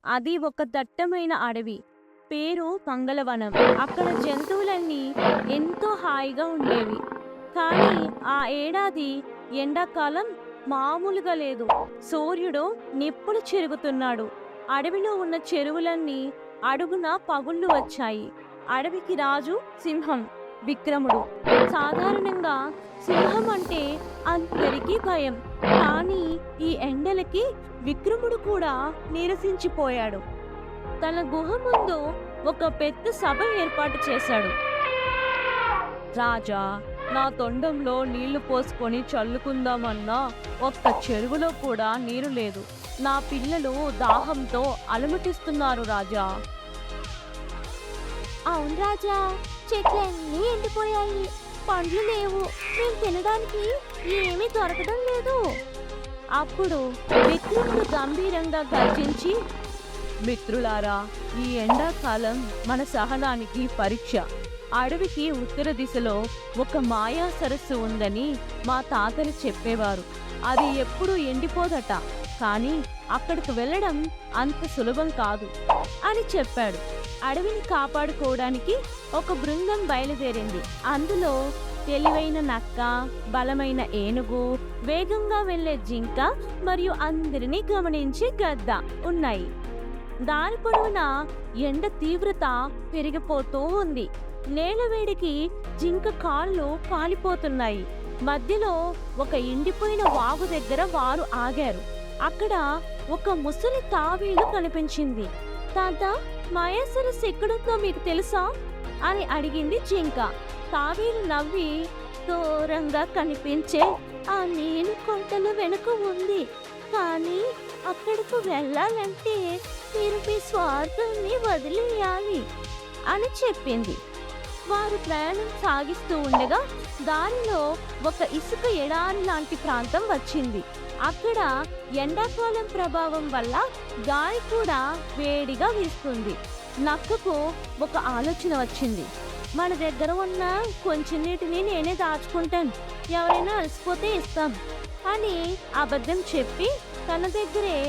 అది ఒక దట్టమైన అడవి. పేరు మంగళవనం. అక్కడ జంతువులన్నీ ఎంతో హాయిగా ఉండేవి. కానీ ఆ ఏడాది ఎండాకాలం మామూలుగా లేదు. సూర్యుడు నిప్పులు చెరుగుతున్నాడు. అడవిలో ఉన్న చెరువులన్నీ అడుగున పగుళ్ళు వచ్చాయి. అడవికి రాజు సింహం విక్రముడు. సాధారణంగా సింహం అంటే అందరికీ భయం. కానీ ఈ ఎండలకి విక్రముడు కూడా నీరసించిపోయాడు. తన గుహ ముందు ఒక పెద్ద సభ ఏర్పాటు చేశాడు. రాజా, నా తొండంలో నీళ్లు పోసుకొని చల్లుకుందామన్నా ఒక్క చెరువులో కూడా నీరు లేదు. నా పిల్లలు దాహంతో అలమటిస్తున్నారు రాజా. అవును రాజా, చెట్లన్నీ ఎండిపోయాయి, పండ్లు లేవు, మేము తినడానికి ఏమీ దొరకడం లేదు. అప్పుడు విక్రముడు గంభీరంగా గర్జించి, మిత్రులారా, ఈ ఎండాకాలం మన సహనానికి పరీక్ష. అడవికి ఉత్తర దిశలో ఒక మాయా సరస్సు ఉందని మా తాతలు చెప్పేవారు. అది ఎప్పుడూ ఎండిపోదట. కానీ అక్కడికి వెళ్ళడం అంత సులభం కాదు అని చెప్పాడు. అడవిని కాపాడుకోవడానికి ఒక బృందం బయలుదేరింది. అందులో తెలివైన నక్క, బలమైన ఏనుగు, వేగంగా వెళ్లే జింక మరియు అందరినీ గమనించే గద్ద ఉన్నాయి. దారి పొడవునా ఎండ తీవ్రత పెరిగిపోతూ ఉంది. నేలవేడికి జింక కాళ్ళు కాలిపోతున్నాయి. మధ్యలో ఒక ఎండిపోయిన వాగు దగ్గర వారు ఆగారు. అక్కడ ఒక ముసలి తాబేలు కనిపించింది. తాత, మాయా సరస్సు ఎక్కడుందో మీకు తెలుసా అని అడిగింది జింక. తాబేలు నవ్వి, దూరంగా కనిపించే ఆ నీలి కొండల వెనుక ఉంది. కానీ అక్కడకు వెళ్ళాలంటే మీరు మీ స్వార్థాన్ని వదిలేయాలి అని చెప్పింది. వారు ప్రయాణం సాగిస్తూ ఉండగా దారిలో ఒక ఇసుక ఎడారి లాంటి ప్రాంతం వచ్చింది. అక్కడ ఎండాకాలం ప్రభావం వల్ల గాలి కూడా వేడిగా వీస్తుంది. నక్కకు ఒక ఆలోచన వచ్చింది. మన దగ్గర ఉన్న కొంచెం నీటిని నేనే దాచుకుంటాను, ఎవరైనా అలసిపోతే ఇస్తాం అని అబద్ధం చెప్పి తన దగ్గరే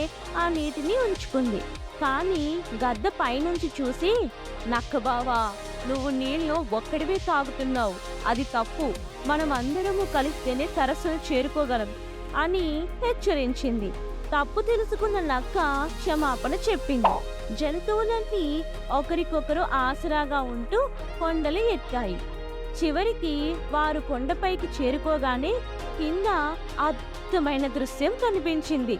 ఆ నీటిని ఉంచుకుంది. కానీ గద్ద పైనుంచి చూసి, నక్క బావా, నువ్వు నీళ్లు ఒక్కడివే తాగుతున్నావు, అది తప్పు. మనం అందరము కలిస్తేనే సరస్సును చేరుకోగలం అని హెచ్చరించింది. తప్పు తెలుసుకున్న నక్క క్షమాపణ చెప్పింది. జంతువులన్నీ ఒకరికొకరు ఆసరాగా ఉంటూ కొండలు ఎక్కాయి. చివరికి వారు కొండపైకి చేరుకోగానే కింద అద్భుతమైన దృశ్యం కనిపించింది.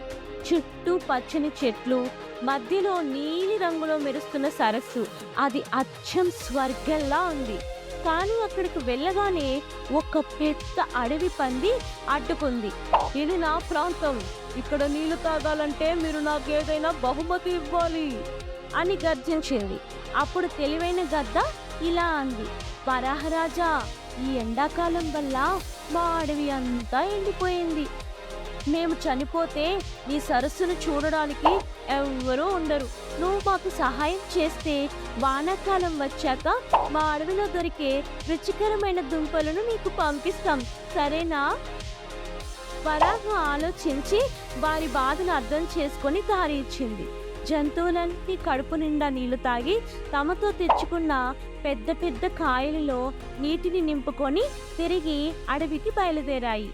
చుట్టూ పచ్చని చెట్లు, మధ్యలో నీలి రంగులో మెరుస్తున్న సరస్సు. అది అచ్చం స్వర్గంలా ఉంది. కానీ అక్కడికి వెళ్ళగానే ఒక పెద్ద అడవి పంది అడ్డుకుంది. ఇది నా ప్రాంతం, ఇక్కడ నీళ్లు తాగాలంటే మీరు నాకేదైనా బహుమతి ఇవ్వాలి అని గర్జించింది. అప్పుడు తెలివైన గద్ద ఇలా అంది, వరాహరాజా, ఈ ఎండాకాలం వల్ల మా అడవి అంతా ఎండిపోయింది. మేము చనిపోతే ఈ సరస్సును చూడడానికి ఎవ్వరూ ఉండరు. నువ్వు మాకు సహాయం చేస్తే వానాకాలం వచ్చాక మా అడవిలో దొరికే రుచికరమైన దుంపలను నీకు పంపిస్తాం, సరేనా? వరాహ ఆలోచించి వారి బాధను అర్థం చేసుకొని దారి ఇచ్చింది. జంతువులన్నీ కడుపు నిండా నీళ్లు తాగి తమతో తెచ్చుకున్న పెద్ద పెద్ద కాయలలో నీటిని నింపుకొని తిరిగి అడవికి బయలుదేరాయి.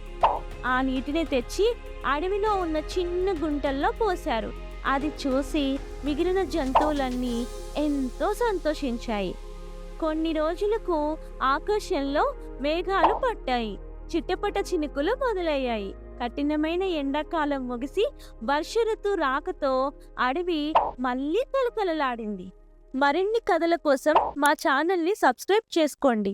ఆ నీటిని తెచ్చి అడవిలో ఉన్న చిన్న గుంటల్లో పోశారు. అది చూసి మిగిలిన జంతువులన్నీ ఎంతో సంతోషించాయి. కొన్ని రోజులకు ఆకాశంలో మేఘాలు పట్టాయి. చిట్టపట చినుకులు మొదలయ్యాయి. కఠినమైన ఎండాకాలం ముగిసి వర్ష ఋతువు రాకతో అడవి మళ్ళీ కలకలలాడింది. మరిన్ని కథల కోసం మా ఛానల్ని సబ్స్క్రైబ్ చేసుకోండి.